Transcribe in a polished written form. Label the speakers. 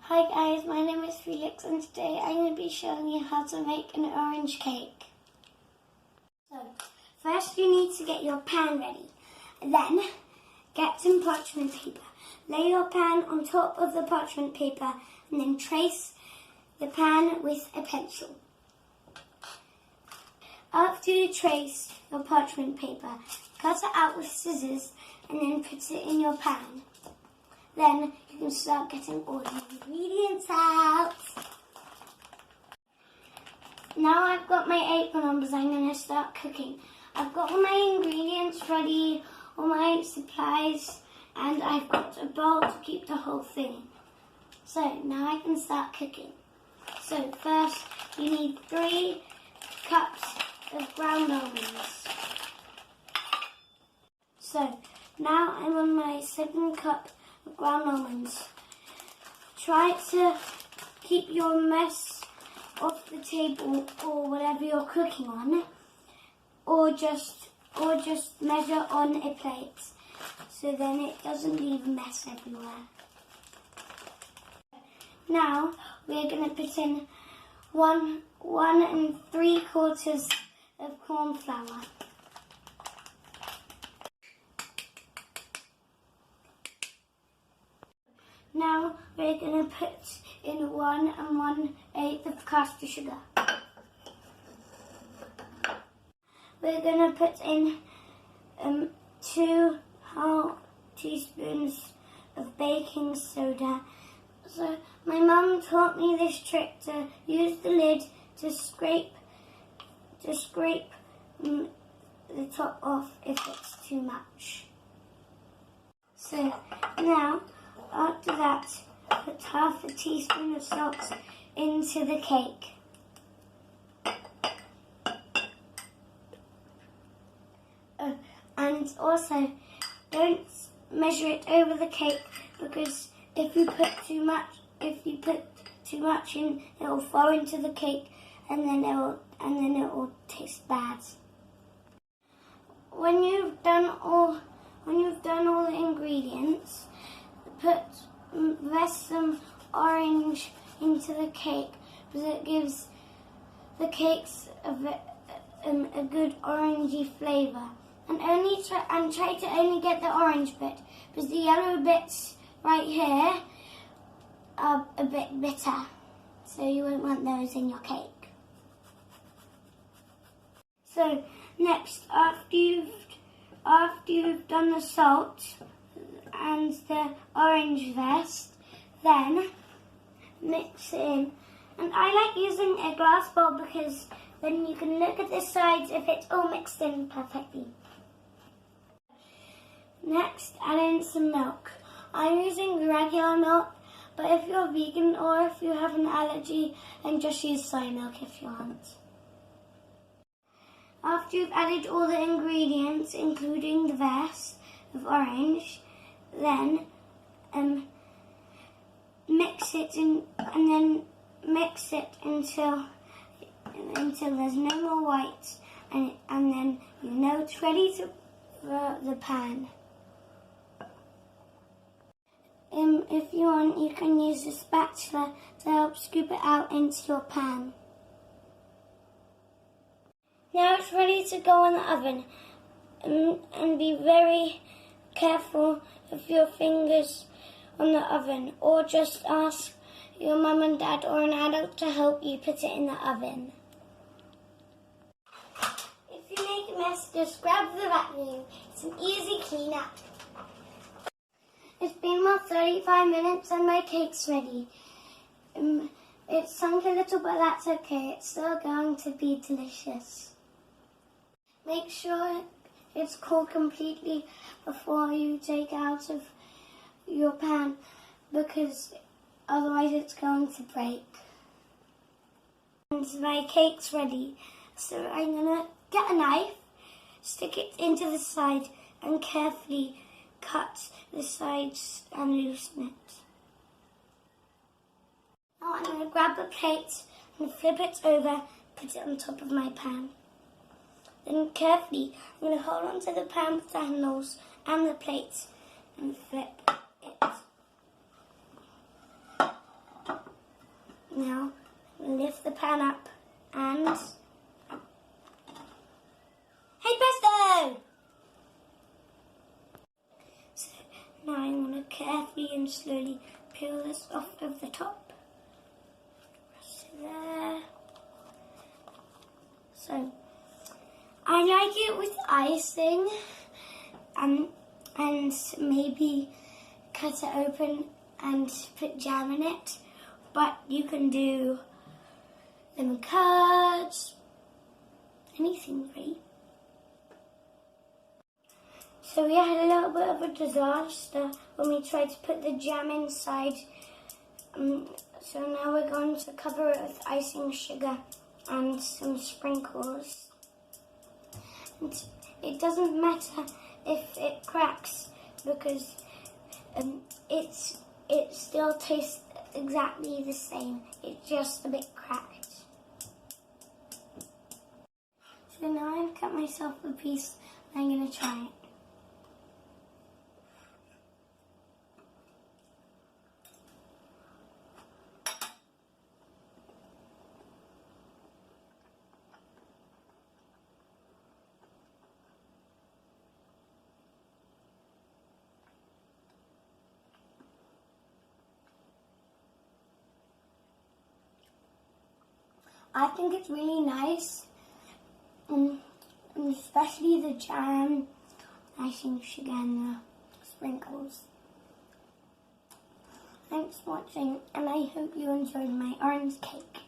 Speaker 1: Hi guys, my name is Felix and today I'm going to be showing you how to make an orange cake. So, first you need to get your pan ready. Then, get some parchment paper. Lay your pan on top of the parchment paper and then trace the pan with a pencil. After you trace your parchment paper, cut it out with scissors and then put it in your pan. Then you can start getting all the ingredients out. Now I've got my apron on because I'm going to start cooking. I've got all my ingredients ready, all my supplies, and I've got a bowl to keep the whole thing in. So now I can start cooking. So first you need 3 cups of ground almonds. So now I'm on my 2nd cup of ground almonds. Try to keep your mess off the table or whatever you're cooking on, or just measure on a plate so then it doesn't leave a mess everywhere. Now we're going to put in 1 3/4 of corn flour. Now we're going to put in 1 1/8 of caster sugar. We're going to put in 2 whole teaspoons of baking soda. So my mum taught me this trick to use the lid to scrape the top off if it's too much. So now, after that, put 1/2 teaspoon of salt into the cake. And also, don't measure it over the cake because if you put too much in, it will fall into the cake and then it will taste bad. When you've done all the ingredients, press some orange into the cake because it gives the cakes a good orangey flavour. And try to only get the orange bit because the yellow bits right here are a bit bitter, so you won't want those in your cake. So next, after you've done the salt and the orange zest, then mix it in. And I like using a glass bowl because then you can look at the sides if it's all mixed in perfectly. Next, add in some milk. I'm using regular milk, but if you're vegan or if you have an allergy, then just use soy milk if you want. After you've added all the ingredients, including the zest of orange, then mix it until there's no more white, and then you know it's ready for the pan. If you want, you can use a spatula to help scoop it out into your pan. Now it's ready to go in the oven, and be very careful of your fingers on the oven, or just ask your mum and dad or an adult to help you put it in the oven. If you make a mess, just grab the vacuum. It's an easy clean up. It's been about 35 minutes and my cake's ready. It sunk a little, but that's okay. It's still going to be delicious. Make sure it's cooled completely before you take it out of your pan, because otherwise it's going to break. And my cake's ready. So I'm going to get a knife, stick it into the side and carefully cut the sides and loosen it. Now I'm going to grab a plate and flip it over, put it on top of my pan. Then carefully I'm going to hold on to the pan with the handles and the plate and flip it. Now lift the pan up and hey presto! So now I'm going to carefully and slowly peel this off of the top. So there. So I like it with icing and maybe cut it open and put jam in it, but you can do lemon curds, anything really. So we had a little bit of a disaster when we tried to put the jam inside. So now we're going to cover it with icing sugar and some sprinkles. And it doesn't matter if it cracks because it still tastes exactly the same. It's just a bit cracked. So now I've cut myself a piece. I'm going to try it. I think it's really nice, and especially the jam, icing sugar and the sprinkles. Thanks for watching, and I hope you enjoyed my orange cake.